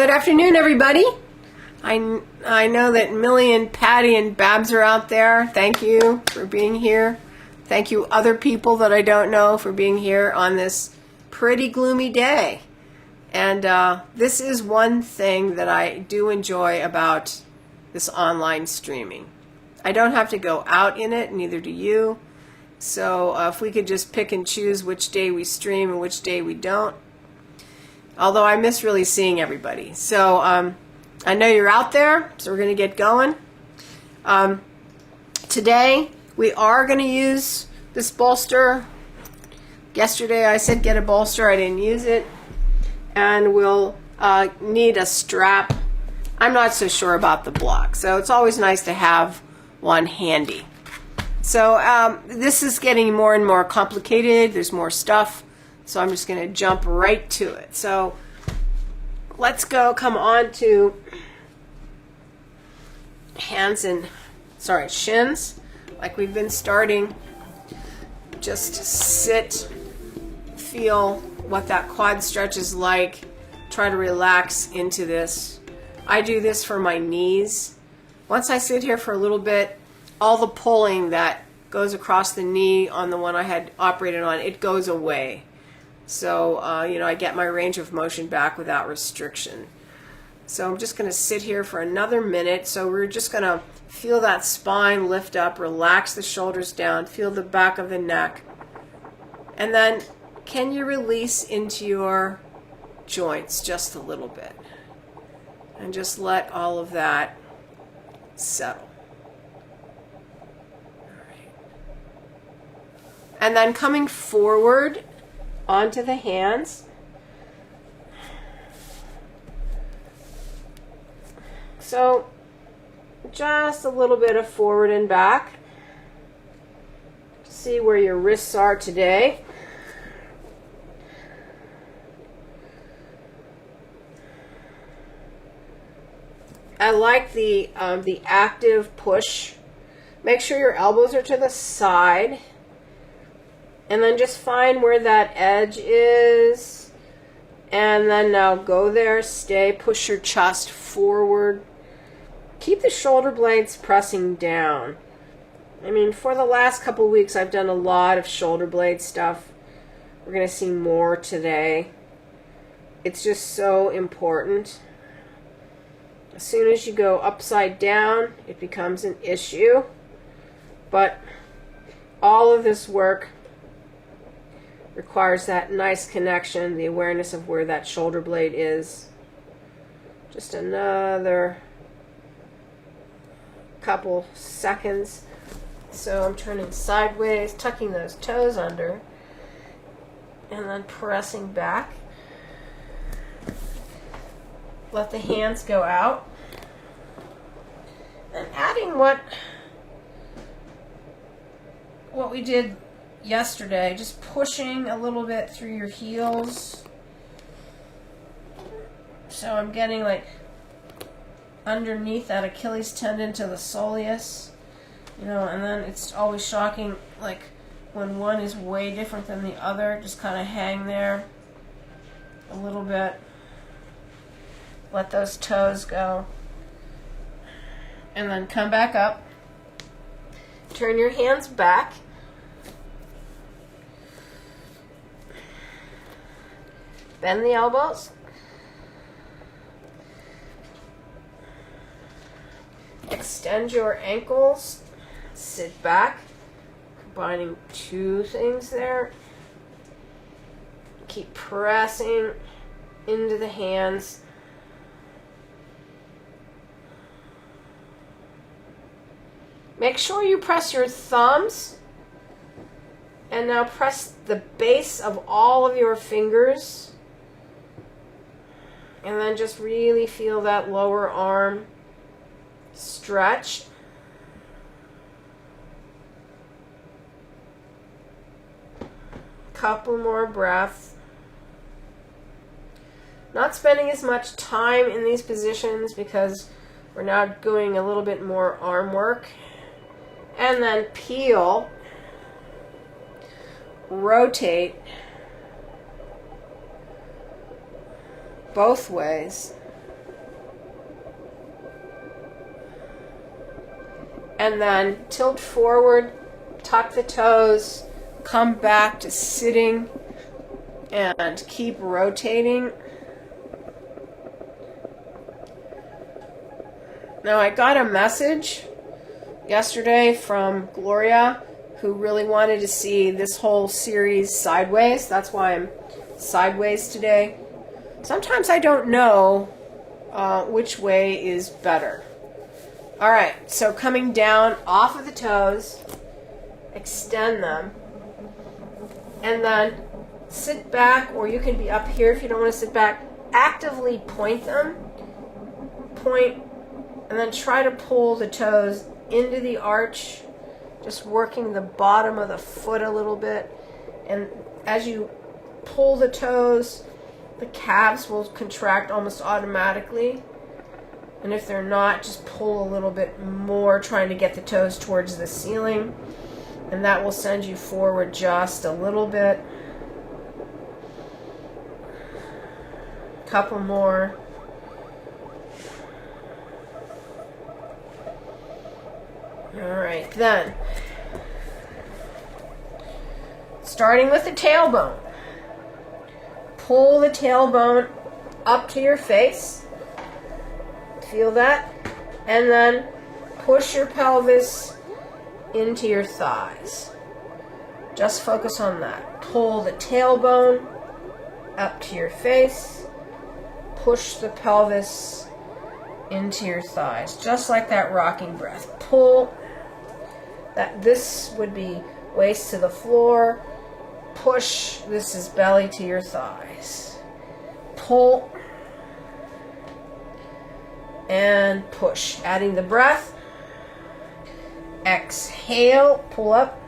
Good afternoon, everybody. I know that Millie and Patty and Babs are out there. Thank you for being here. Thank you other people that I don't know for being here on this pretty gloomy day. And this is one thing that I do enjoy about this online streaming. I don't have to go out in it, neither do you. So if we could just pick and choose which day we stream and which day we don't. Although I miss really seeing everybody. So I know you're out there, so we're going to get going. Today we are going to use this bolster. Yesterday I said get a bolster. I didn't use it. And we'll need a strap. I'm not so sure about the block, so it's always nice to have one handy. So this is getting more and more complicated. There's more stuff. So I'm just going to jump right to it. So let's come on to shins, like we've been starting. Just sit, feel what that quad stretch is like. Try to relax into this. I do this for my knees. Once I sit here for a little bit, all the pulling that goes across the knee on the one I had operated on, it goes away. So, I get my range of motion back without restriction. So I'm just going to sit here for another minute. So we're just going to feel that spine lift up, relax the shoulders down, feel the back of the neck. And then can you release into your joints just a little bit? And just let all of that settle. All right. And then coming forward onto the hands. So just a little bit of forward and back. See where your wrists are today. I like the active push. Make sure your elbows are to the side. And then just find where that edge is. And then now go there, stay, push your chest forward. Keep the shoulder blades pressing down. I mean, for the last couple weeks, I've done a lot of shoulder blade stuff. We're going to see more today. It's just so important. As soon as you go upside down, it becomes an issue. But all of this work requires that nice connection, the awareness of where that shoulder blade is. Just another couple seconds. So I'm turning sideways, tucking those toes under, and then pressing back. Let the hands go out. And adding what we did yesterday, just pushing a little bit through your heels. So I'm getting like underneath that Achilles tendon to the soleus, and then it's always shocking, like when one is way different than the other. Just kind of hang there a little bit. Let those toes go. And then come back up. Turn your hands back. Bend the elbows. Extend your ankles. Sit back. Combining two things there. Keep pressing into the hands. Make sure you press your thumbs. And now press the base of all of your fingers. And then just really feel that lower arm stretch. Couple more breaths. Not spending as much time in these positions because we're now doing a little bit more arm work. And then peel, rotate, both ways. and then tilt forward, tuck the toes, come back to sitting, and keep rotating. Now, I got a message yesterday from Gloria, who really wanted to see this whole series sideways. That's why I'm sideways today. Sometimes I don't know which way is better. All right, so coming down off of the toes, extend them, and then sit back, or you can be up here if you don't want to sit back. Actively point them, point, and then try to pull the toes into the arch, just working the bottom of the foot a little bit. And as you pull the toes, the calves will contract almost automatically. And if they're not, just pull a little bit more, trying to get the toes towards the ceiling. And that will send you forward just a little bit. Couple more. All right, then. Starting with the tailbone. Pull the tailbone up to your face. Feel that? And then push your pelvis into your thighs. Just focus on that. Pull the tailbone up to your face. Push the pelvis into your thighs. Just like that rocking breath. Pull. This would be waist to the floor. Push. This is belly to your thighs. Pull. And push. Adding the breath. Exhale, pull up.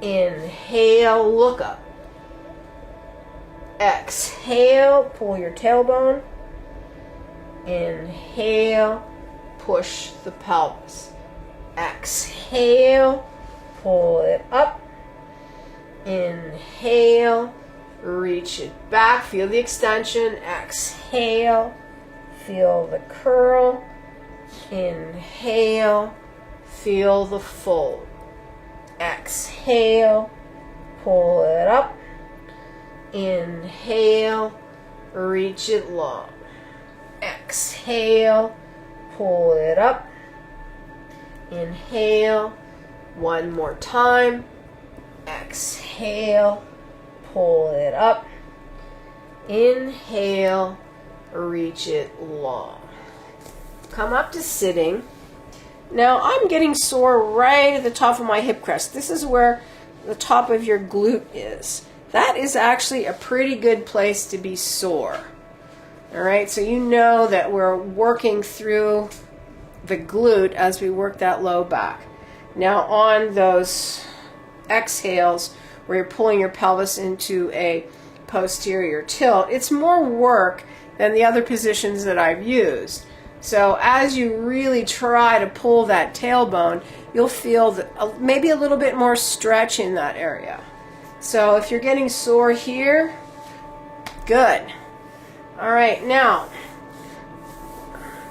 Inhale, look up. Exhale, pull your tailbone. Inhale, push the pelvis. Exhale, pull it up. Inhale, reach it back. Feel the extension. Exhale, feel the curl. Inhale, feel the fold. Exhale, pull it up. Inhale, reach it long. Exhale, pull it up. Inhale, one more time. Exhale, pull it up. Inhale, reach it long. Come up to sitting. Now I'm getting sore right at the top of my hip crest. This is where the top of your glute is. That is actually a pretty good place to be sore. All right, so you know that we're working through the glute as we work that low back. Now on those exhales where you're pulling your pelvis into a posterior tilt, it's more work than the other positions that I've used. So as you really try to pull that tailbone, you'll feel maybe a little bit more stretch in that area. So if you're getting sore here, good. All right, now,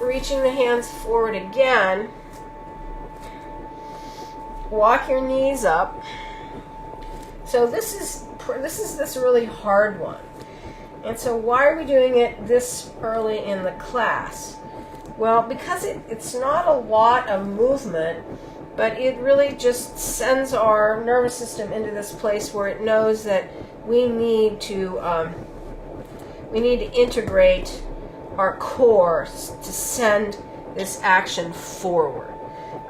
reaching the hands forward again. Walk your knees up. So this is this really hard one. And so why are we doing it this early in the class? Well, because it's not a lot of movement, but it really just sends our nervous system into this place where it knows that we need to integrate our core to send this action forward.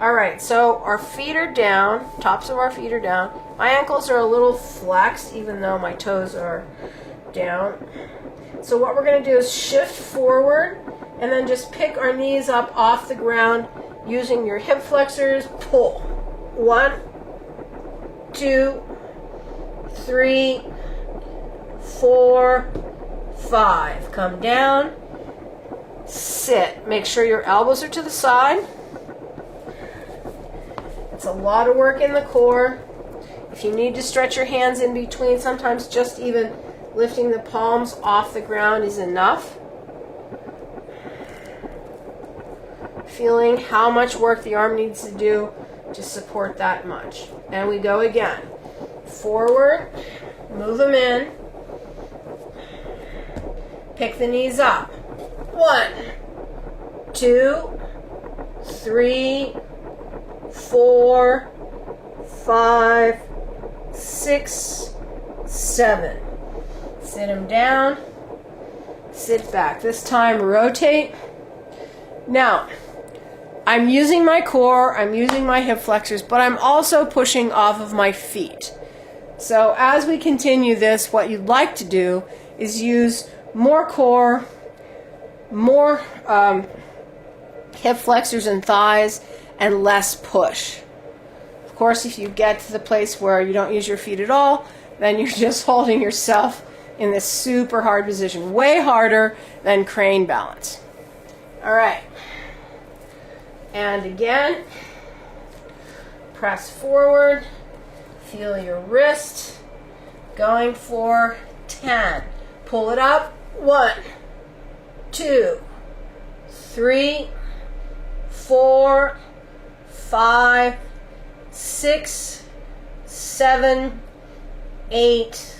All right, so our feet are down, tops of our feet are down. My ankles are a little flexed, even though my toes are down. So what we're going to do is shift forward and then just pick our knees up off the ground using your hip flexors. Pull. 1, 2, 3, 4, 5. Come down. Sit. Make sure your elbows are to the side. It's a lot of work in the core. If you need to stretch your hands in between, sometimes just even lifting the palms off the ground is enough. feeling how much work the arm needs to do to support that much. And we go again. Forward, move them in, pick the knees up. 1, 2, 3, 4, 5, 6, 7. Sit them down, sit back. This time rotate. Now, I'm using my core, I'm using my hip flexors, but I'm also pushing off of my feet. So as we continue this, what you'd like to do is use more core, more hip flexors and thighs, and less push. Of course, if you get to the place where you don't use your feet at all, then you're just holding yourself in this super hard position, way harder than crane balance. All right. And again, press forward, feel your wrist, going for 10. Pull it up, 1, 2, 3, 4, 5, 6, 7, 8,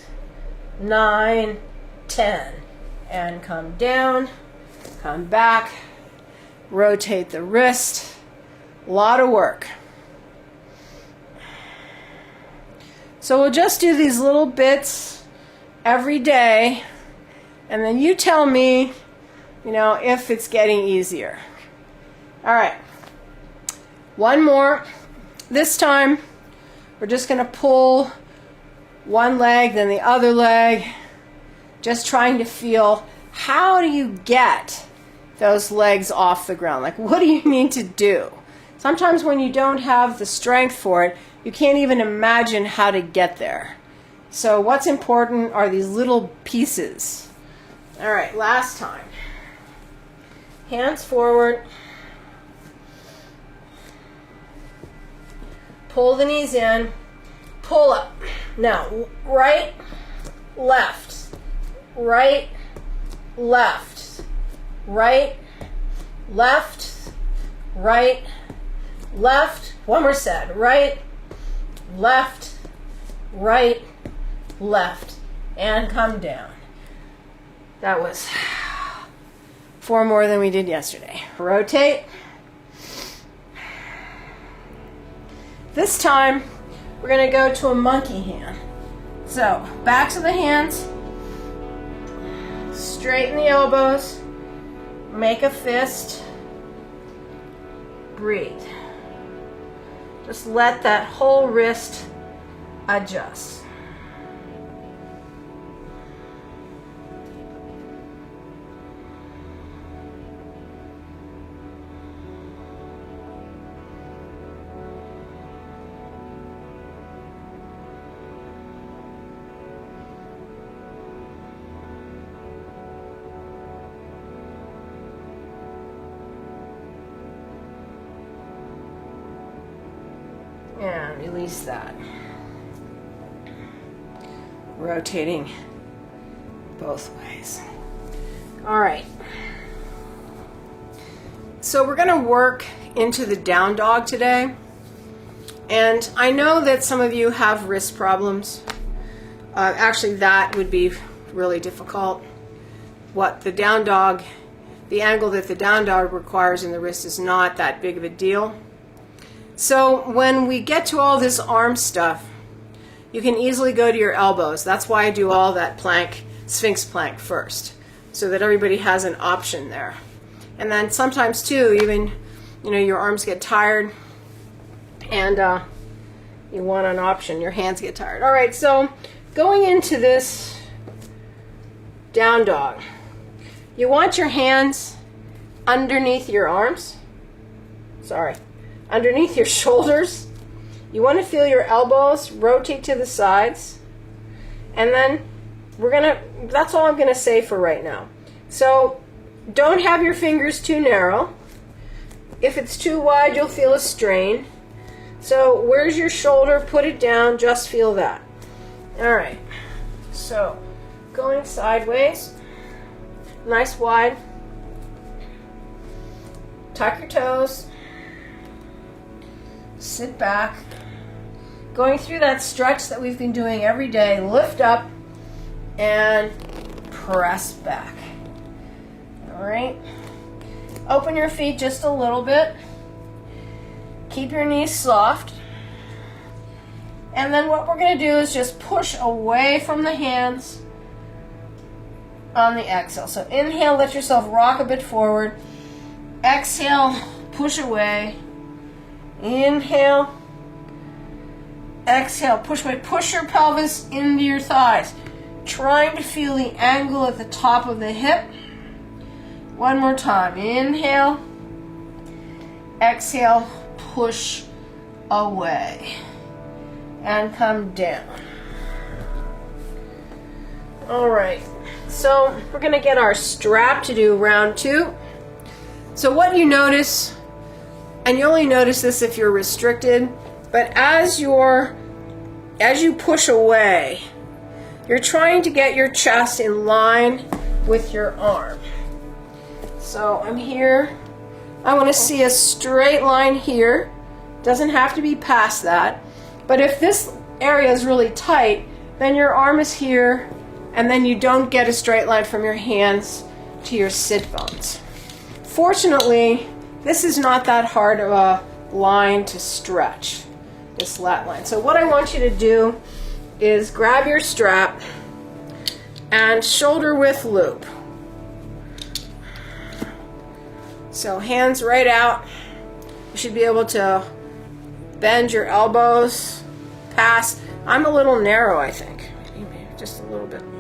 9, 10. And come down, come back, rotate the wrist. A lot of work. So we'll just do these little bits every day, and then you tell me, if it's getting easier. All right. One more. This time, we're just going to pull one leg, then the other leg, just trying to feel, how do you get those legs off the ground? Like, what do you need to do? Sometimes when you don't have the strength for it, you can't even imagine how to get there. So what's important are these little pieces. All right, last time. Hands forward. Pull the knees in. Pull up. Now, right, left, right, left, right, left, right, left. One more set. Right, left, right, left. And come down. That was 4 more than we did yesterday. Rotate. This time, we're going to go to a monkey hand. So, backs of the hands, straighten the elbows, make a fist, breathe. Just let that whole wrist adjust. And release that. Rotating both ways. All right. So we're going to work into the down dog today. And I know that some of you have wrist problems. Actually, that would be really difficult. What the down dog, the angle that the down dog requires in the wrist is not that big of a deal. So when we get to all this arm stuff, you can easily go to your elbows. That's why I do all that plank, Sphinx plank first, so that everybody has an option there. And then sometimes too, even, your arms get tired and you want an option, your hands get tired. All right, so going into this down dog, you want your hands underneath your arms. Underneath your shoulders. You want to feel your elbows rotate to the sides. And then that's all I'm going to say for right now. So don't have your fingers too narrow. If it's too wide, you'll feel a strain. So where's your shoulder? Put it down, just feel that. All right. So going sideways, nice wide. tuck your toes, sit back, going through that stretch that we've been doing every day. Lift up and press back. All right. Open your feet just a little bit. Keep your knees soft. And then what we're going to do is just push away from the hands on the exhale. So inhale, let yourself rock a bit forward. Exhale, push away. Inhale. Exhale, push away. Push your pelvis into your thighs. Trying to feel the angle at the top of the hip. One more time. Inhale. Exhale, push away. And come down. All right. So we're going to get our strap to do round 2. So what you notice, and you only notice this if you're restricted, but as you push away, you're trying to get your chest in line with your arm. So I'm here. I want to see a straight line here. Doesn't have to be past that. But if this area is really tight, then your arm is here, and then you don't get a straight line from your hands to your sit bones. Fortunately, this is not that hard of a line to stretch, this lat line. So what I want you to do is grab your strap and shoulder width loop. So hands right out. You should be able to bend your elbows past. I'm a little narrow, I think. Maybe just a little bit more.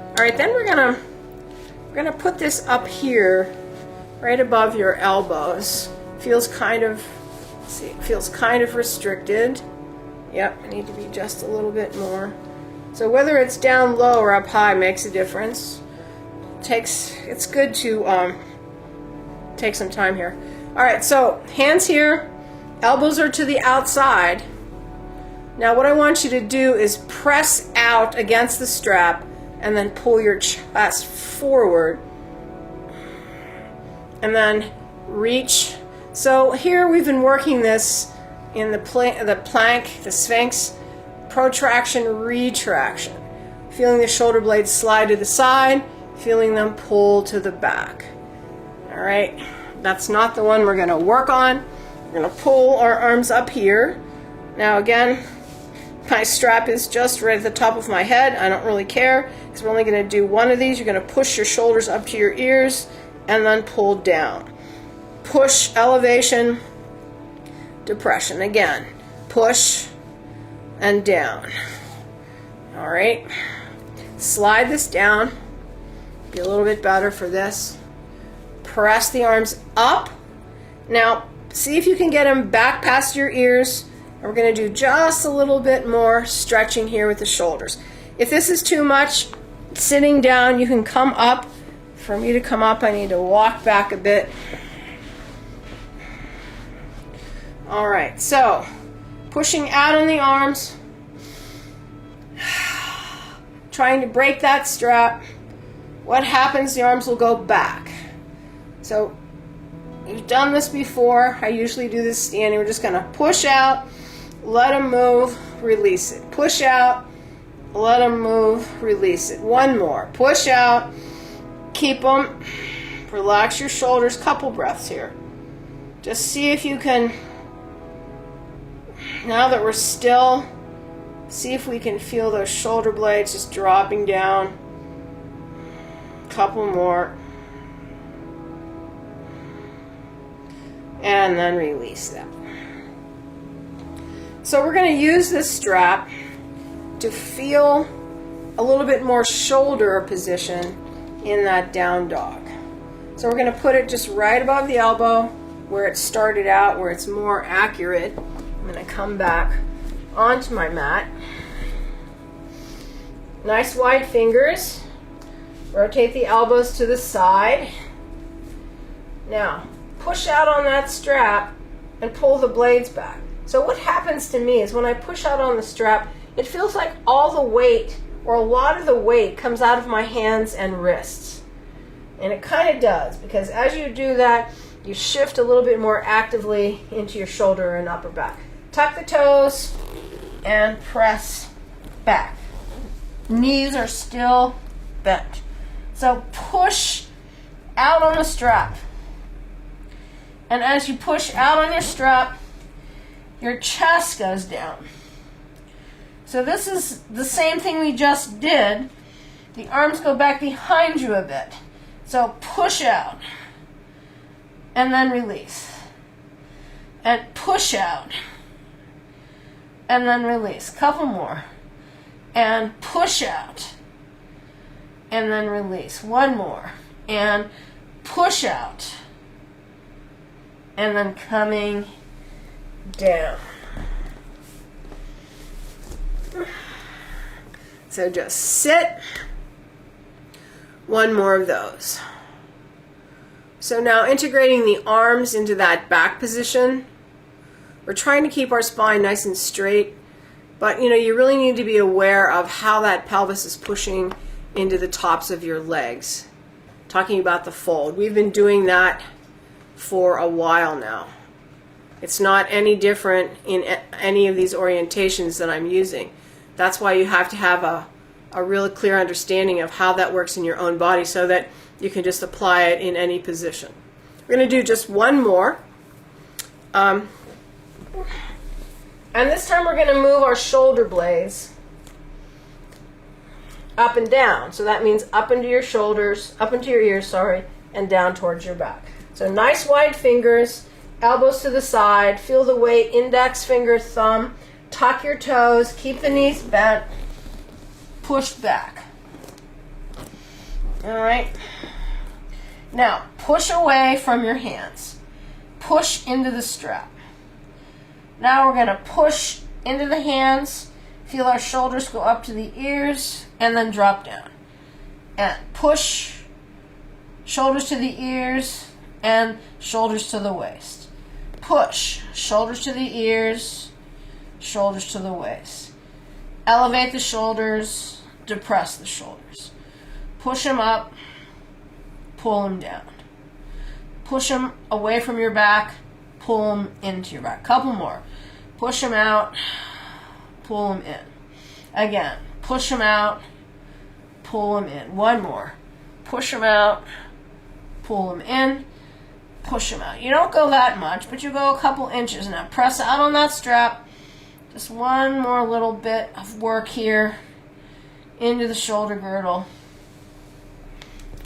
All right, then we're gonna put this up here, right above your elbows. Feels kind of restricted. Yep, I need to be just a little bit more. So whether it's down low or up high makes a difference. It's good to take some time here. All right, so hands here, elbows are to the outside. Now what I want you to do is press out against the strap and then pull your chest forward and then reach. So here we've been working this in the plank, the Sphinx, protraction, retraction. Feeling the shoulder blades slide to the side, feeling them pull to the back. All right, that's not the one we're going to work on. We're going to pull our arms up here. Now again, my strap is just right at the top of my head. I don't really care because we're only going to do one of these. You're going to push your shoulders up to your ears and then pull down. Push, elevation, depression. Again, push and down. All right, slide this down. Be a little bit better for this. Press the arms up. Now, see if you can get them back past your ears. And we're going to do just a little bit more stretching here with the shoulders. If this is too much, sitting down, you can come up. For me to come up, I need to walk back a bit. All right, so pushing out on the arms, trying to break that strap. What happens? The arms will go back. So you've done this before. I usually do this standing. We're just going to push out, let them move, release it. Push out, let them move, release it. One more. Push out, keep them. Relax your shoulders. Couple breaths here. Just see if you can, now that we're still, see if we can feel those shoulder blades just dropping down. Couple more. And then release them. So we're going to use this strap to feel a little bit more shoulder position in that down dog. So we're going to put it just right above the elbow where it started out, where it's more accurate. I'm going to come back onto my mat. Nice wide fingers. Rotate the elbows to the side. Now, push out on that strap and pull the blades back. So what happens to me is when I push out on the strap, it feels like all the weight, or a lot of the weight, comes out of my hands and wrists. And it kind of does, because as you do that, you shift a little bit more actively into your shoulder and upper back. Tuck the toes and press back. Knees are still bent. So push out on the strap. And as you push out on your strap, your chest goes down. So this is the same thing we just did. The arms go back behind you a bit. So push out and then release. And push out and then release. Couple more. And push out and then release. One more. And push out and then coming down. So just sit. One more of those. So now integrating the arms into that back position. We're trying to keep our spine nice and straight, but you really need to be aware of how that pelvis is pushing into the tops of your legs. Talking about the fold. We've been doing that for a while now. It's not any different in any of these orientations that I'm using. That's why you have to have a really clear understanding of how that works in your own body so that you can just apply it in any position. We're going to do just one more. And this time we're going to move our shoulder blades up and down. So that means up into your shoulders, up into your ears, and down towards your back. So nice wide fingers, elbows to the side, feel the weight, index finger, thumb, tuck your toes, keep the knees bent, push back. All right. Now, push away from your hands. Push into the strap. Now we're going to push into the hands, feel our shoulders go up to the ears, and then drop down. And push, shoulders to the ears, and shoulders to the waist. Push, shoulders to the ears, shoulders to the waist. Elevate the shoulders, depress the shoulders. Push them up, pull them down. Push them away from your back, pull them into your back. Couple more. Push them out, pull them in. Again, push them out, pull them in. One more. Push them out, pull them in, push them out. You don't go that much, but you go a couple inches. Now press out on that strap. Just one more little bit of work here into the shoulder girdle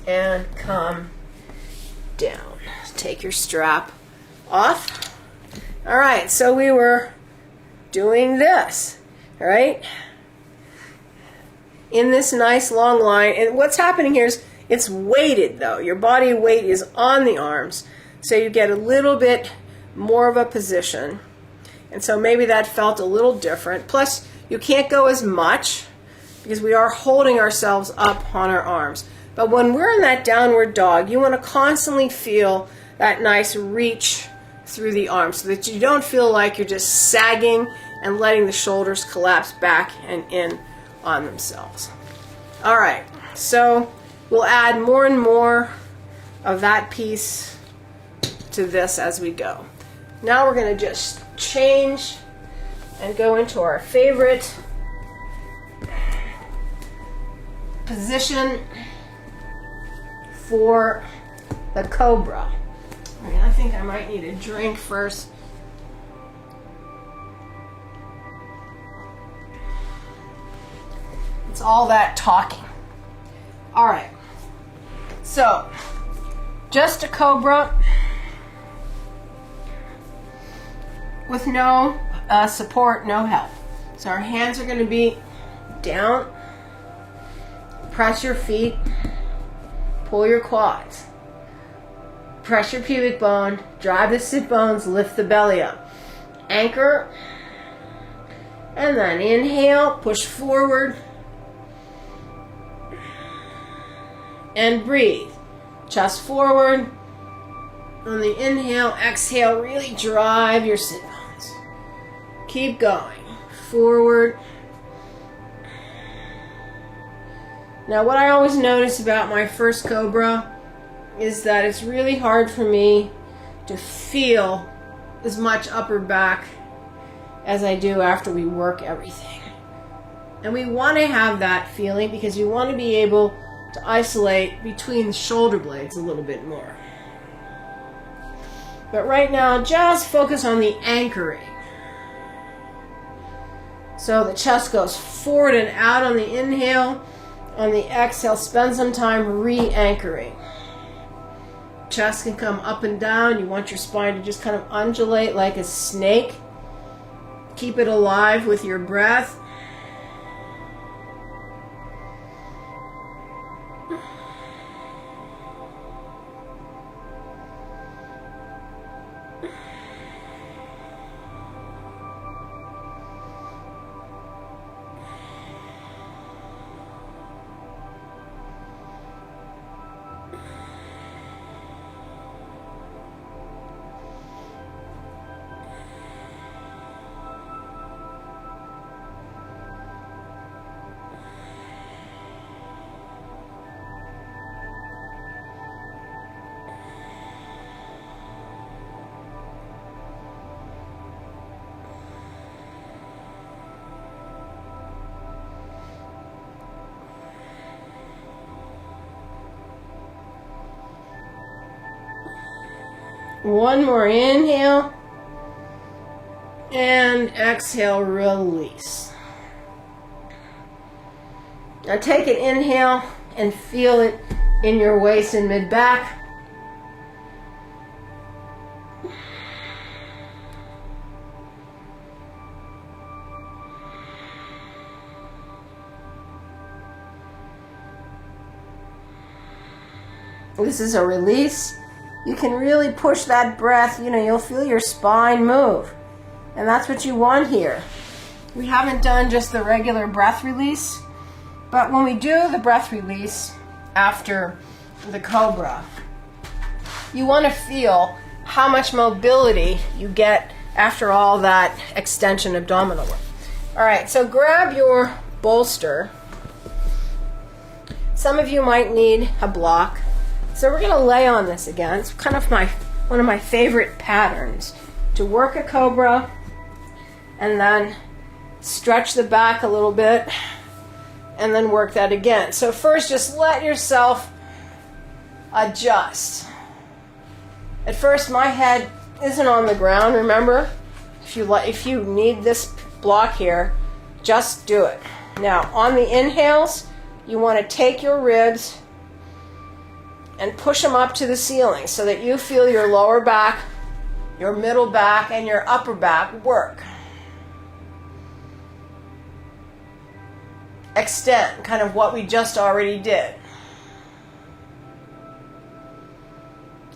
and come down. Take your strap off. All right, so we were doing this, all right? In this nice long line, and what's happening here is it's weighted though. Your body weight is on the arms, so you get a little bit more of a position. And so maybe that felt a little different. Plus, you can't go as much because we are holding ourselves up on our arms. But when we're in that downward dog, you want to constantly feel that nice reach through the arms so that you don't feel like you're just sagging and letting the shoulders collapse back and in on themselves. All right, so we'll add more and more of that piece to this as we go. Now we're going to just change and go into our favorite position for the cobra. I think I might need a drink first. It's all that talking. All right. So, just a cobra with no support, no help. So our hands are going to be down. Press your feet. Pull your quads. Press your pubic bone. Drive the sit bones. Lift the belly up. Anchor. And then inhale. Push forward. And breathe. Chest forward. On the inhale, exhale, really drive your sit bones. Keep going. Forward. Now what I always notice about my first cobra is that it's really hard for me to feel as much upper back as I do after we work everything. And we want to have that feeling because you want to be able to isolate between the shoulder blades a little bit more. But right now, just focus on the anchoring. So the chest goes forward and out on the inhale. On the exhale, spend some time re-anchoring. Chest can come up and down. You want your spine to just kind of undulate like a snake. Keep it alive with your breath. One more inhale and exhale, release. Now take an inhale and feel it in your waist and mid-back. This is a release. You can really push that breath, you'll feel your spine move. And that's what you want here. We haven't done just the regular breath release, but when we do the breath release after the cobra, you want to feel how much mobility you get after all that extension abdominal work. All right, so grab your bolster. Some of you might need a block. So we're going to lay on this again. It's kind of one of my favorite patterns to work a cobra and then stretch the back a little bit and then work that again. So first, just let yourself adjust. At first, my head isn't on the ground. Remember, if you need this block here, just do it. Now, on the inhales, you want to take your ribs and push them up to the ceiling so that you feel your lower back, your middle back, and your upper back work. Extend, kind of what we just already did.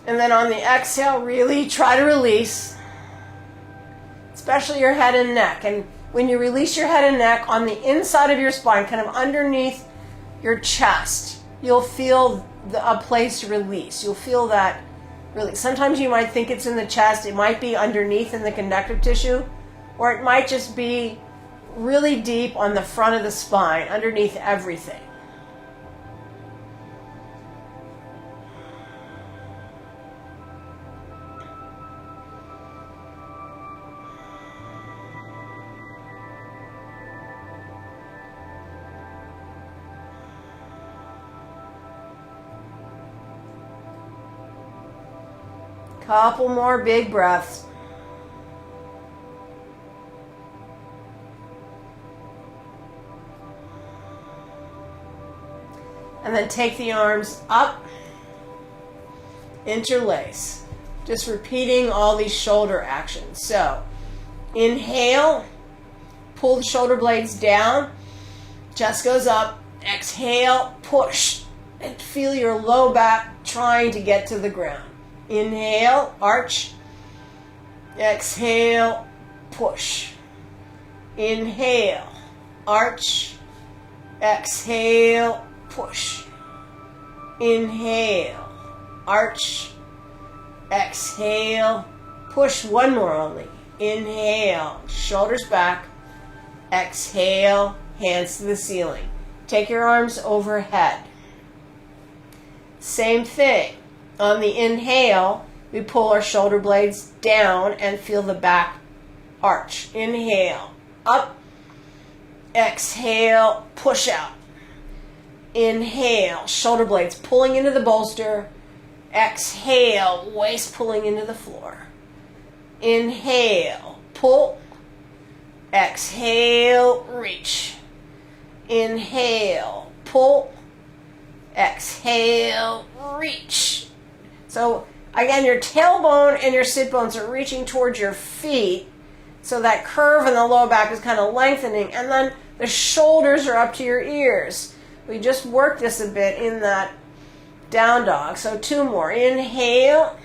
And then on the exhale, really try to release, especially your head and neck. And when you release your head and neck on the inside of your spine, kind of underneath your chest, you'll feel a place to release. You'll feel that release. Sometimes you might think it's in the chest. It might be underneath in the connective tissue, or it might just be really deep on the front of the spine, underneath everything. Couple more big breaths. And then take the arms up, interlace. Just repeating all these shoulder actions. So, inhale, pull the shoulder blades down, chest goes up, exhale, push, and feel your low back trying to get to the ground. Inhale, arch. Exhale, push. Inhale, arch. Exhale, push. Inhale, arch. Exhale, push. One more only. Inhale, shoulders back. Exhale, hands to the ceiling. Take your arms overhead. Same thing. On the inhale, we pull our shoulder blades down and feel the back arch. Inhale, up. Exhale, push out. Inhale, shoulder blades pulling into the bolster. Exhale, waist pulling into the floor. Inhale, pull. Exhale, reach. Inhale, pull. Exhale, reach. So again, your tailbone and your sit bones are reaching towards your feet. So that curve in the low back is kind of lengthening. And then the shoulders are up to your ears. We just worked this a bit in that down dog. So 2 more. Inhale.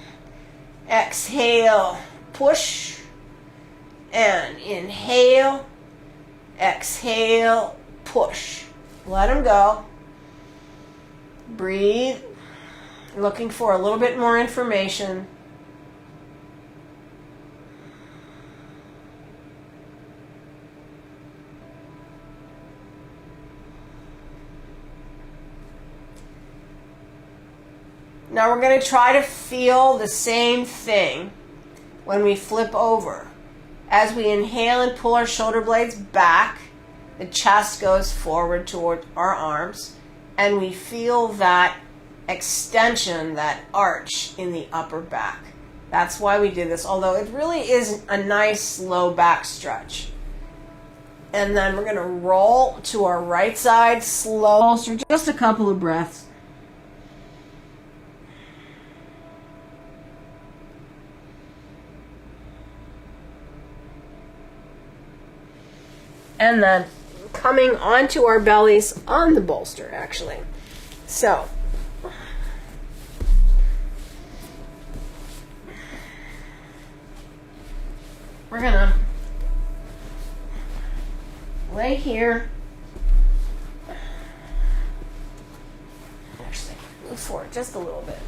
Exhale. Push. And inhale. Exhale. Push. Let them go. Breathe. Looking for a little bit more information. Now we're going to try to feel the same thing when we flip over. As we inhale and pull our shoulder blades back, the chest goes forward toward our arms, and we feel that extension, that arch in the upper back. That's why we did this, although it really is a nice low back stretch. And then we're going to roll to our right side, slow, for just a couple of breaths. And then coming onto our bellies on the bolster, actually. So, we're going to lay here. Actually, move forward just a little bit.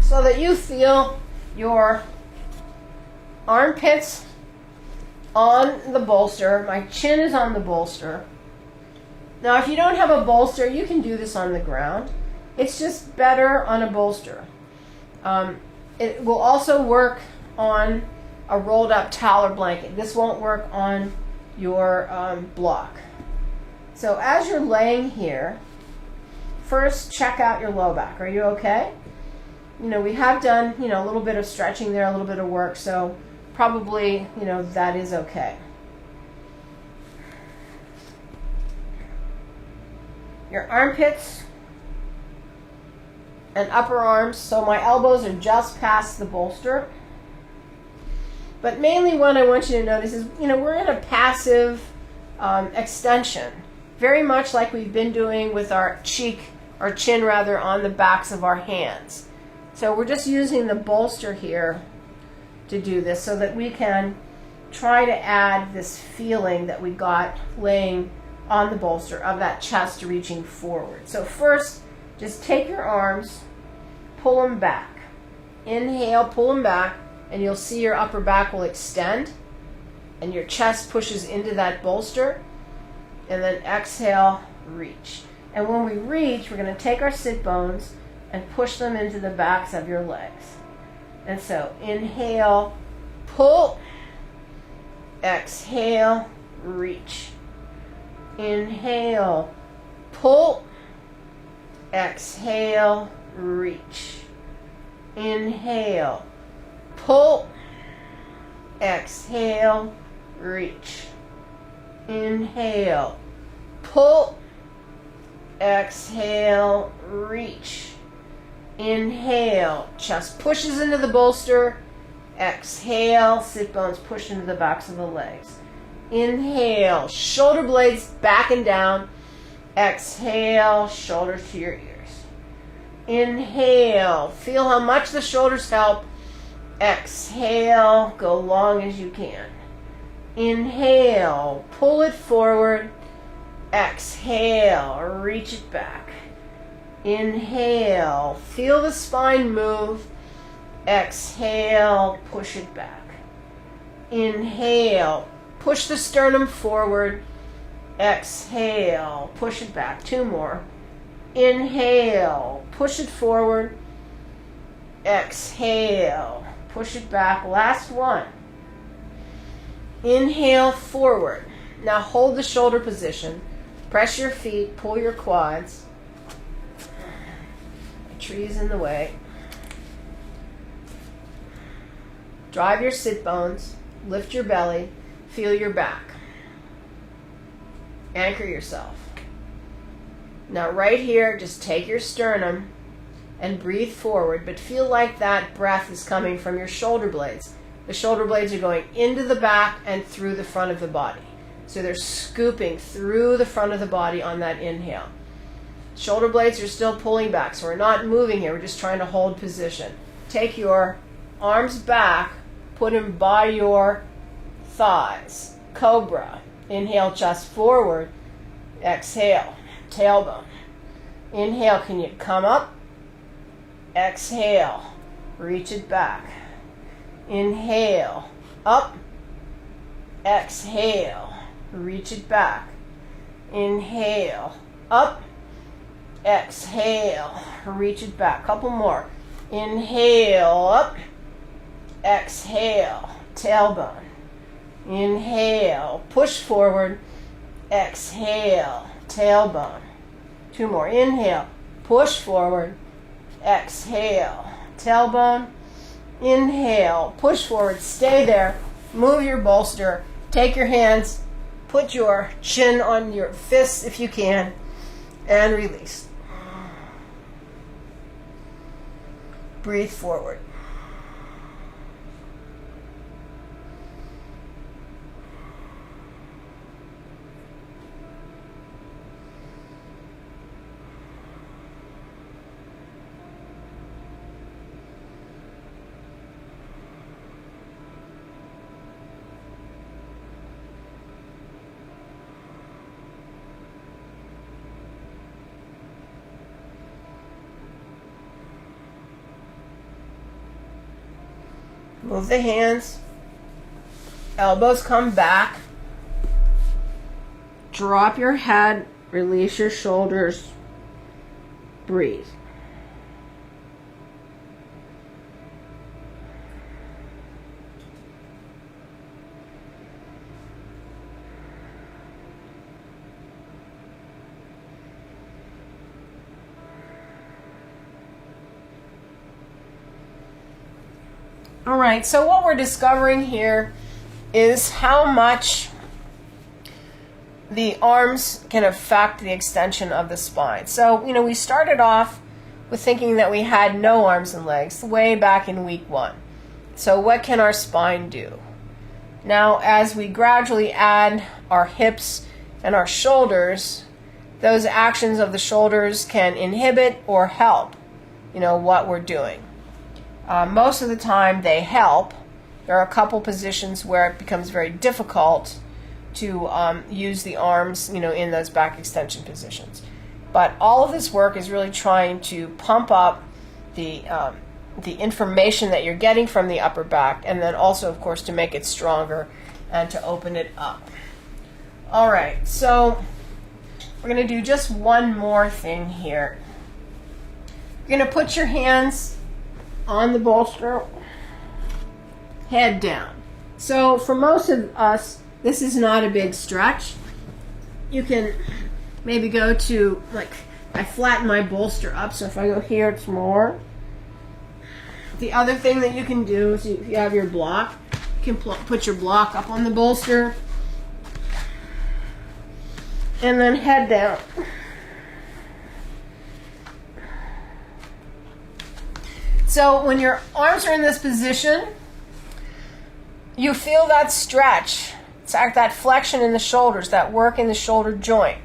So that you feel your armpits on the bolster. My chin is on the bolster. Now, if you don't have a bolster, you can do this on the ground. It's just better on a bolster. It will also work on a rolled up towel or blanket. This won't work on your block. So as you're laying here, first check out your low back. Are you okay? You know, we have done, a little bit of stretching there, a little bit of work, so probably, that is okay. Your armpits and upper arms, so my elbows are just past the bolster. But mainly what I want you to notice is, we're in a passive extension, very much like we've been doing with our chin on the backs of our hands. So we're just using the bolster here to do this so that we can try to add this feeling that we got laying on the bolster of that chest reaching forward. So first, just take your arms, pull them back. Inhale, pull them back, and you'll see your upper back will extend and your chest pushes into that bolster. And then exhale, reach. And when we reach, we're going to take our sit bones and push them into the backs of your legs. And so inhale, pull, exhale, reach. Inhale, pull, exhale, reach. Inhale, pull, exhale, reach. Inhale, pull, exhale, reach. Inhale, chest pushes into the bolster. Exhale, sit bones push into the backs of the legs. Inhale, shoulder blades back and down. Exhale, shoulders to your ears. Inhale, feel how much the shoulders help. Exhale, go long as you can. Inhale, pull it forward. Exhale, reach it back. Inhale, feel the spine move. Exhale, push it back. Inhale, push the sternum forward. Exhale, push it back. 2 more. Inhale, push it forward. Exhale, push it back. Last one. Inhale, forward. Now hold the shoulder position. Press your feet, pull your quads. The tree's in the way. Drive your sit bones. Lift your belly. Feel your back. Anchor yourself. Now right here, just take your sternum and breathe forward, but feel like that breath is coming from your shoulder blades. The shoulder blades are going into the back and through the front of the body. So they're scooping through the front of the body on that inhale. Shoulder blades are still pulling back, so we're not moving here. We're just trying to hold position. Take your arms back, put them by your thighs. Cobra. Inhale, chest forward. Exhale, tailbone. Inhale, can you come up? Exhale, reach it back. Inhale, up. Exhale, reach it back. Inhale, up. Exhale, reach it back. Couple more. Inhale, up. Exhale, tailbone. Inhale, push forward. Exhale, tailbone. Two more. Inhale, push forward. Exhale, tailbone. Inhale, push forward. Stay there. Move your bolster. Take your hands. Put your chin on your fists if you can. And release. Breathe forward. Move the hands. Elbows come back. Drop your head. Release your shoulders. Breathe. All right, so what we're discovering here is how much the arms can affect the extension of the spine. So, we started off with thinking that we had no arms and legs way back in week 1. So what can our spine do? Now, as we gradually add our hips and our shoulders, those actions of the shoulders can inhibit or help, what we're doing. Most of the time they help. There are a couple positions where it becomes very difficult to use the arms, in those back extension positions. But all of this work is really trying to pump up the information that you're getting from the upper back, and then also, of course, to make it stronger and to open it up. All right, so we're going to do just one more thing here. You're going to put your hands on the bolster, head down. So for most of us, this is not a big stretch. You can maybe go to, I flatten my bolster up, so if I go here, it's more. The other thing that you can do is if you have your block, you can put your block up on the bolster and then head down. So when your arms are in this position, you feel that stretch. It's like that flexion in the shoulders, that work in the shoulder joint.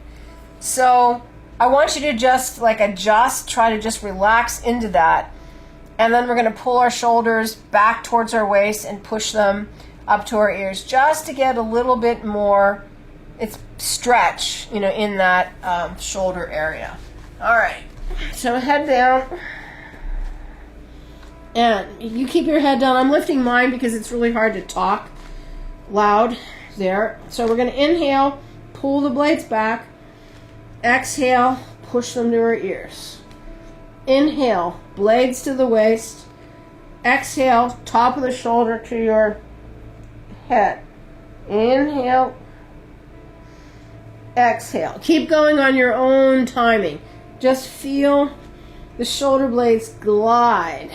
So I want you to just adjust, try to just relax into that. And then we're going to pull our shoulders back towards our waist and push them up to our ears just to get a little bit more stretch, in that shoulder area. All right, so head down. And you keep your head down. I'm lifting mine because it's really hard to talk loud there. So we're going to inhale, pull the blades back. Exhale, push them to her ears. Inhale, blades to the waist. Exhale, top of the shoulder to your head. Inhale, exhale. Keep going on your own timing. Just feel the shoulder blades glide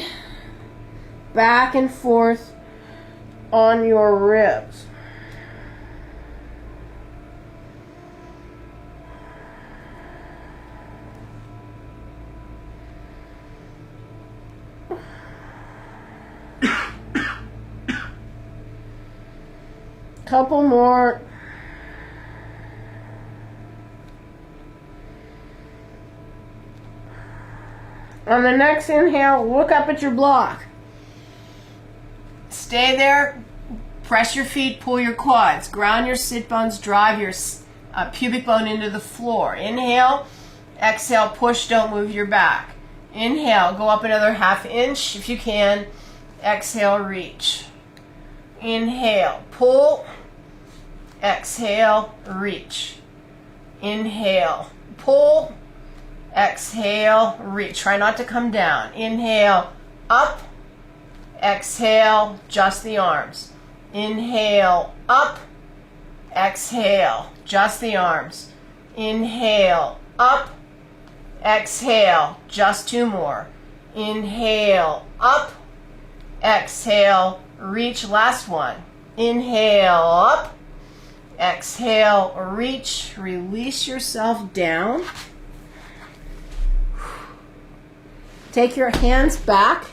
back and forth on your ribs. Couple more. On the next inhale, look up at your block. Stay there. Press your feet, pull your quads. Ground your sit bones, drive your pubic bone into the floor. Inhale, exhale, push, don't move your back. Inhale, go up another ½ inch if you can. Exhale, reach. Inhale, pull. Exhale, reach. Inhale, pull. Exhale, reach. Try not to come down. Inhale, up. Exhale, just the arms. Inhale, up. Exhale, just the arms. Inhale, up. Exhale, just 2 more. Inhale, up. Exhale, reach. Last one. Inhale, up. Exhale, reach. Release yourself down. Take your hands back.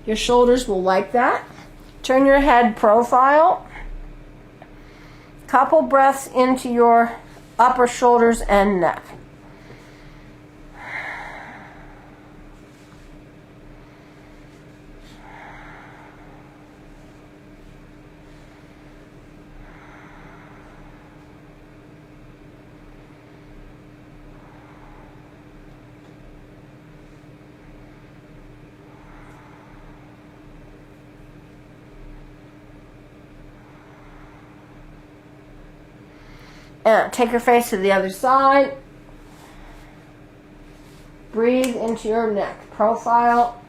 Your shoulders will like that. Turn your head profile. Couple breaths into your upper shoulders and neck. And take your face to the other side. Breathe into your neck profile.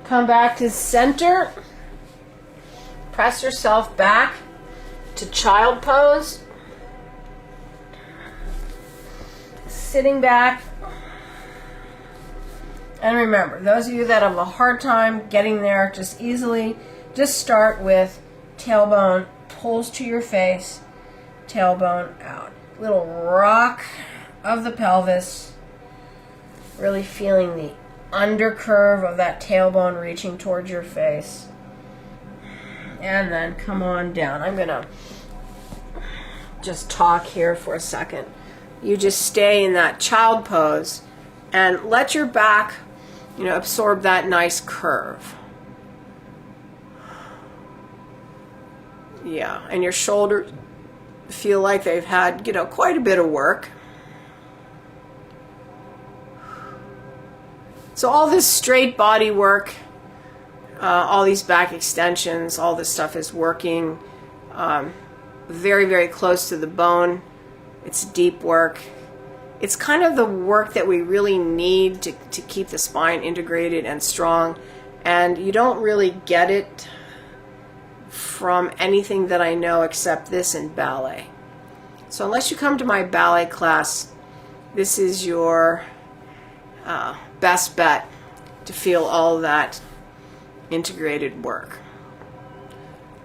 Come back to center. Press yourself back to child pose. Sitting back. And remember, those of you that have a hard time getting there just start with tailbone pulls to your face, tailbone out. Little rock of the pelvis. Really feeling the undercurve of that tailbone reaching towards your face. And then come on down. I'm going to just talk here for a second. You just stay in that child pose and let your back, absorb that nice curve. Yeah, and your shoulders feel like they've had, quite a bit of work. So all this straight body work, all these back extensions, all this stuff is working very, very close to the bone. It's deep work. It's kind of the work that we really need to keep the spine integrated and strong. And you don't really get it from anything that I know except this in ballet. So unless you come to my ballet class, this is your best bet to feel all that integrated work.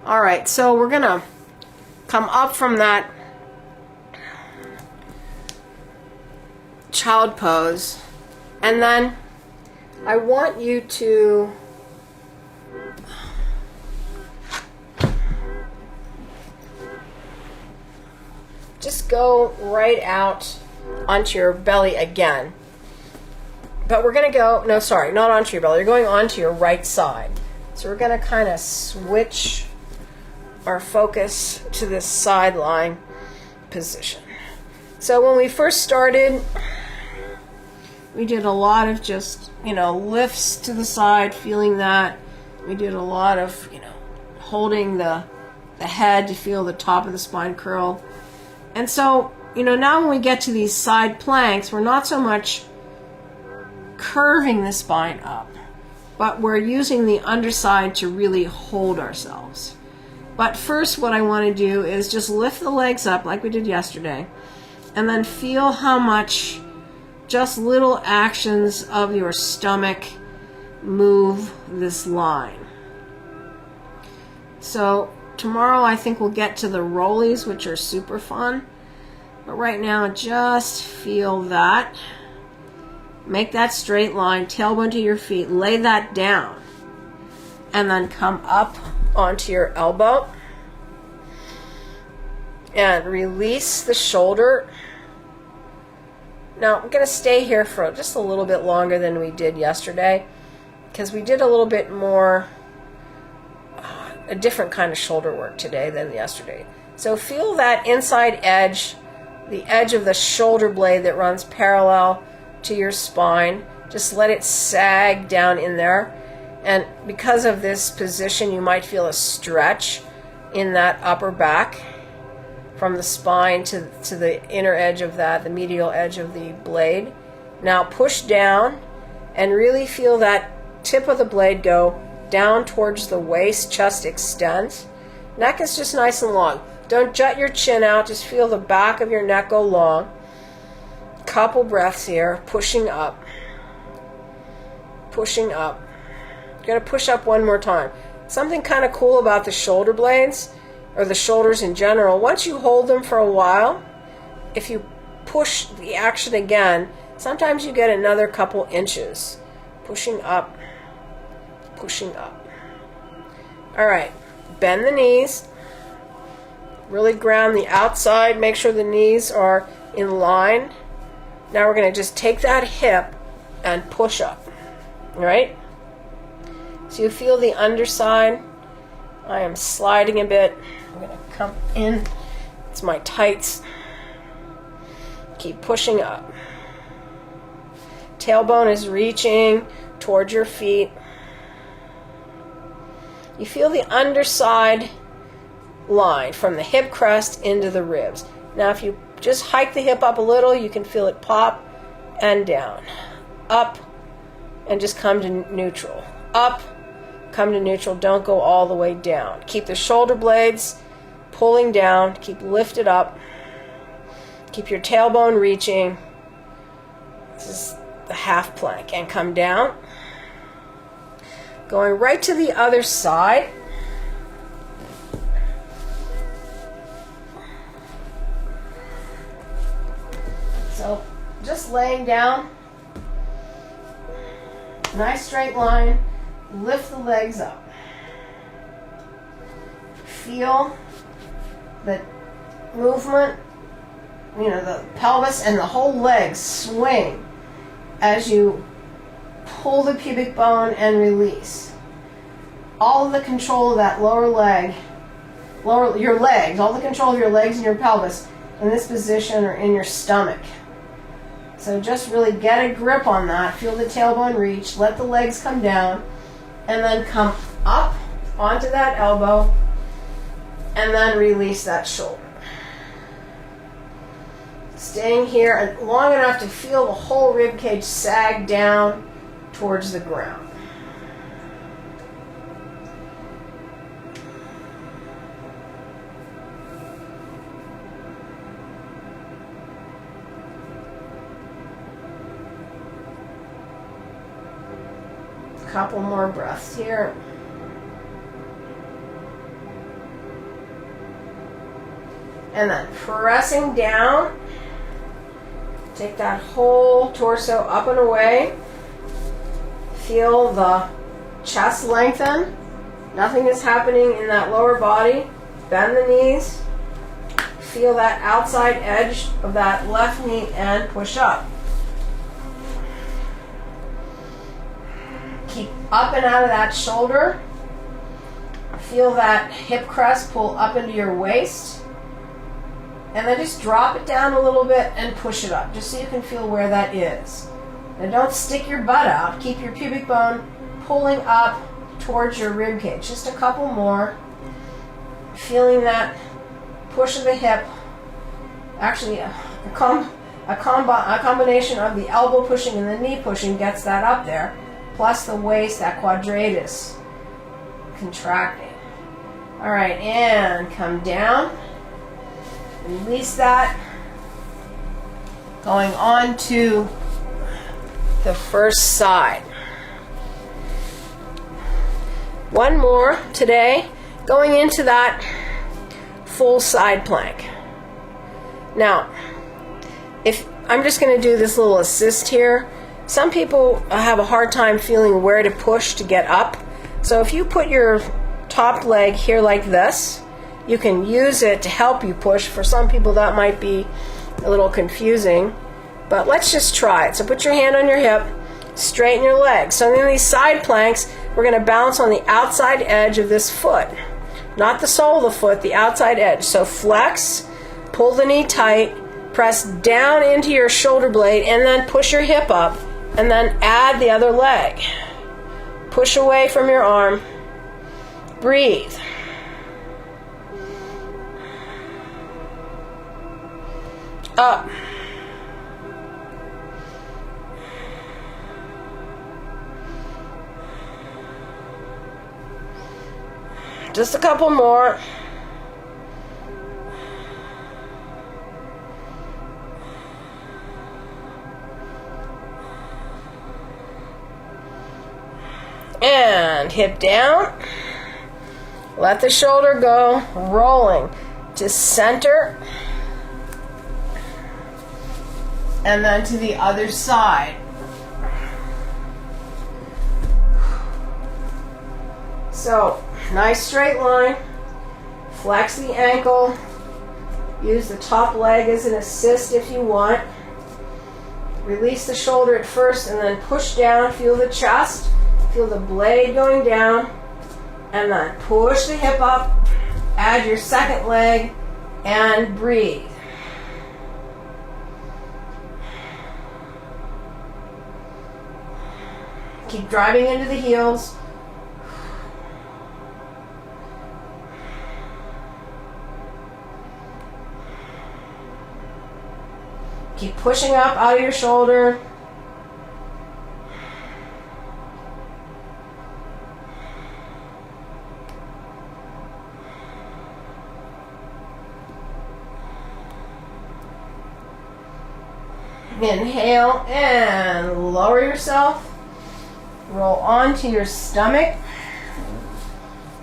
All right, so we're gonna come up from that child pose. And then I want you to just go right out onto your belly again. But we're going to go, no, sorry, not onto your belly. You're going onto your right side. So we're going to kind of switch our focus to this sideline position. So when we first started, we did a lot of just, lifts to the side, feeling that. We did a lot of, holding the head to feel the top of the spine curl. And so, now when we get to these side planks, we're not so much curving the spine up, but we're using the underside to really hold ourselves. But first what I want to do is just lift the legs up like we did yesterday, and then feel how much just little actions of your stomach move this line. So tomorrow I think we'll get to the rollies, which are super fun. But right now just feel that. Make that straight line, tailbone to your feet, lay that down, and then come up onto your elbow and release the shoulder. Now I'm going to stay here for just a little bit longer than we did yesterday, because we did a little bit more, a different kind of shoulder work today than yesterday. So feel that inside edge, the edge of the shoulder blade that runs parallel to your spine. Just let it sag down in there. And because of this position, you might feel a stretch in that upper back from the spine to the inner edge of that, the medial edge of the blade. Now push down and really feel that tip of the blade go down towards the waist, chest extends. Neck is just nice and long. Don't jut your chin out, just feel the back of your neck go long. Couple breaths here, pushing up. Pushing up. You're going to push up one more time. Something kind of cool about the shoulder blades, or the shoulders in general, once you hold them for a while, if you push the action again, sometimes you get another couple inches. Pushing up. Pushing up. All right. Bend the knees. Really ground the outside. Make sure the knees are in line. Now we're going to just take that hip and push up. All right? So you feel the underside. I am sliding a bit. I'm going to come in. It's my tights. Keep pushing up. Tailbone is reaching towards your feet. You feel the underside line from the hip crest into the ribs. Now if you just hike the hip up a little, you can feel it pop and down. Up and just come to neutral. Up, come to neutral. Don't go all the way down. Keep the shoulder blades pulling down. Keep lifted up. Keep your tailbone reaching. This is the half plank. And come down. Going right to the other side. So just laying down, nice straight line, lift the legs up. Feel the movement, the pelvis and the whole leg swing as you pull the pubic bone and release. All of the control of that lower leg, your legs, all the control of your legs and your pelvis in this position or in your stomach. So just really get a grip on that. Feel the tailbone reach. Let the legs come down. And then come up onto that elbow. And then release that shoulder. Staying here long enough to feel the whole rib cage sag down towards the ground. Couple more breaths here. And then pressing down Take that whole torso up and away. Feel the chest lengthen. Nothing is happening in that lower body. Bend the knees. Feel that outside edge of that left knee and push up. Keep up and out of that shoulder. Feel that hip crest pull up into your waist. And then just drop it down a little bit and push it up, just so you can feel where that is. Now don't stick your butt out. Keep your pubic bone pulling up towards your rib cage. Just a couple more. Feeling that push of the hip. Actually, a combination of the elbow pushing and the knee pushing gets that up there. Plus the waist, that quadratus contracting. All right, and come down. Release that. Going on to the first side. One more today, going into that full side plank. Now, if I'm just going to do this little assist here, some people have a hard time feeling where to push to get up. So if you put your top leg here like this, you can use it to help you push. For some people that might be a little confusing, but let's just try it. So put your hand on your hip, straighten your leg. So in these side planks, we're going to bounce on the outside edge of this foot. Not the sole of the foot, the outside edge. So flex, pull the knee tight, press down into your shoulder blade, and then push your hip up, and then add the other leg. Push away from your arm. Breathe. Up. Just a couple more. And hip down. Let the shoulder go, rolling to center. And then to the other side. So, nice straight line. Flex the ankle. Use the top leg as an assist if you want. Release the shoulder at first and then push down. Feel the chest. Feel the blade going down. And then push the hip up. Add your second leg and breathe. Keep driving into the heels. Keep pushing up out of your shoulder. Inhale and lower yourself. Roll onto your stomach.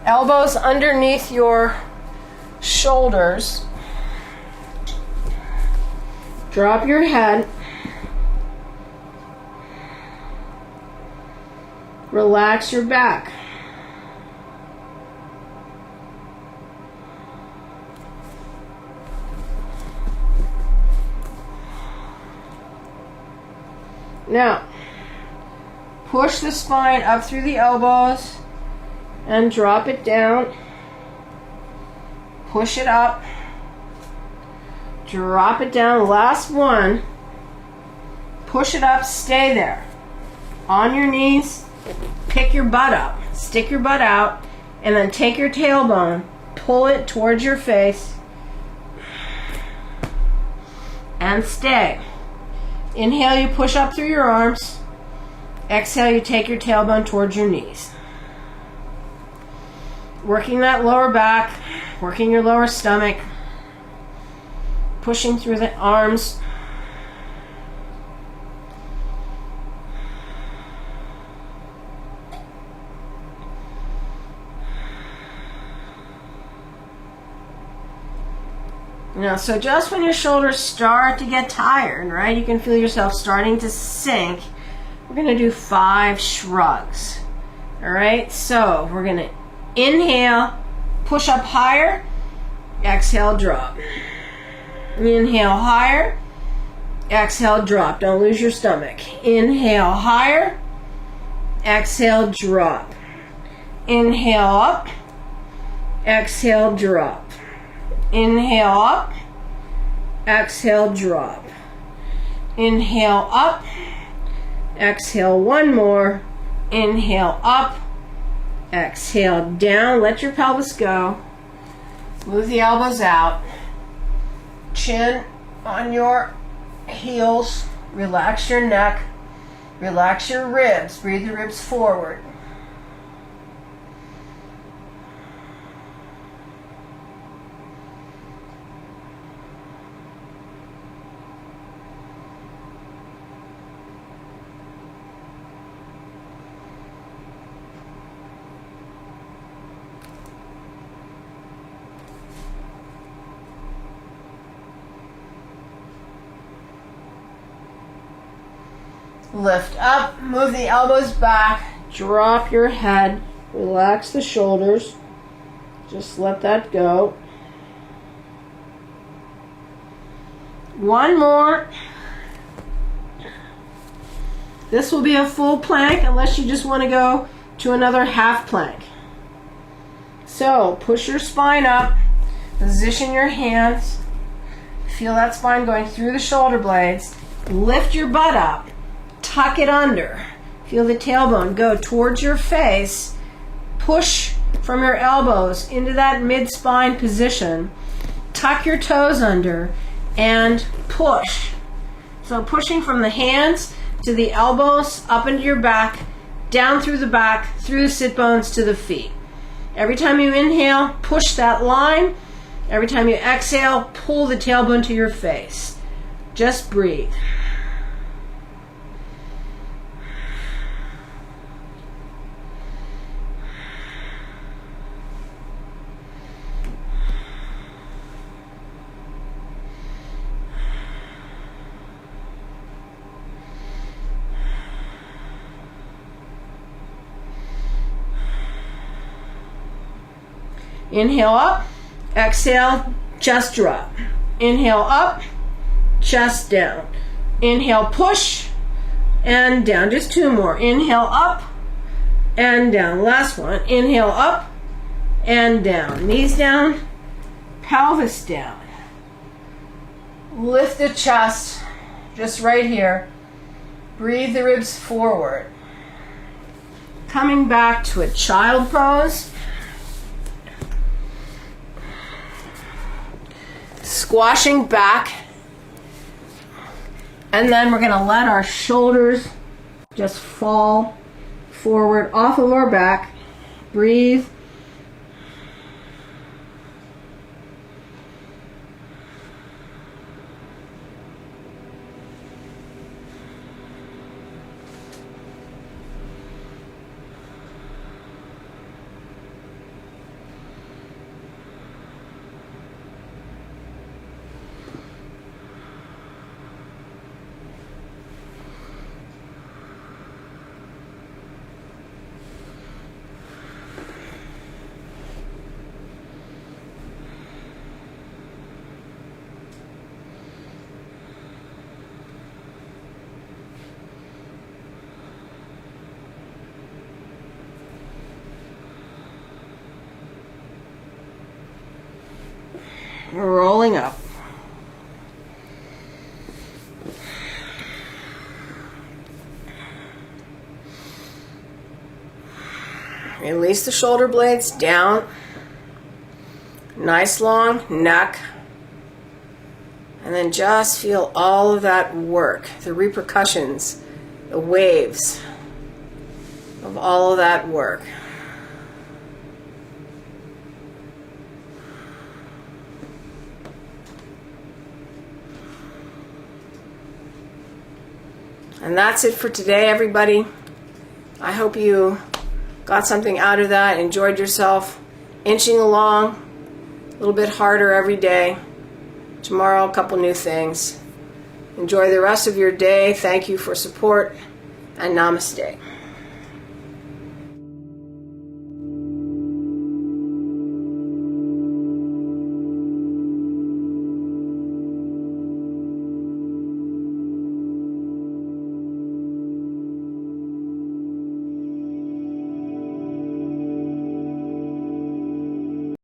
Elbows underneath your shoulders. Drop your head. Relax your back. Now, push the spine up through the elbows and drop it down. Push it up. Drop it down. Last one. Push it up. Stay there. On your knees. Pick your butt up. Stick your butt out. And then take your tailbone. Pull it towards your face. And stay. Inhale, you push up through your arms. Exhale, you take your tailbone towards your knees. Working that lower back, working your lower stomach, pushing through the arms. Now, so just when your shoulders start to get tired, right, you can feel yourself starting to sink, we're going to do 5 shrugs. All right, so we're going to inhale, push up higher, exhale, drop. Inhale higher, exhale, drop. Don't lose your stomach. Inhale higher, exhale, drop. Inhale up, exhale, drop. Inhale up, exhale, drop. Inhale up, exhale, one more. Inhale up, exhale down. Let your pelvis go. Move the elbows out. Chin on your heels. Relax your neck. Relax your ribs. Breathe the ribs forward. Lift up, move the elbows back, drop your head, relax the shoulders, just let that go. One more. This will be a full plank unless you just want to go to another half plank. So push your spine up, position your hands, feel that spine going through the shoulder blades, lift your butt up. Tuck it under. Feel the tailbone go towards your face. Push from your elbows into that mid-spine position. Tuck your toes under and push. So pushing from the hands to the elbows, up into your back, down through the back, through the sit bones to the feet. Every time you inhale, push that line. Every time you exhale, pull the tailbone to your face. Just breathe. Inhale up, exhale, chest drop. Inhale up, chest down. Inhale, push, and down. Just 2 more. Inhale up, and down. Last one. Inhale up, and down. Knees down, pelvis down. Lift the chest, just right here. Breathe the ribs forward. Coming back to a child pose. Squashing back, and then we're going to let our shoulders just fall forward off of our back. Breathe. Rolling up. Release the shoulder blades down. Nice long neck. And then just feel all of that work, the repercussions, the waves of all of that work. And that's it for today, everybody. I hope you got something out of that, enjoyed yourself, inching along a little bit harder every day. Tomorrow, a couple new things. Enjoy the rest of your day. Thank you for support, and namaste.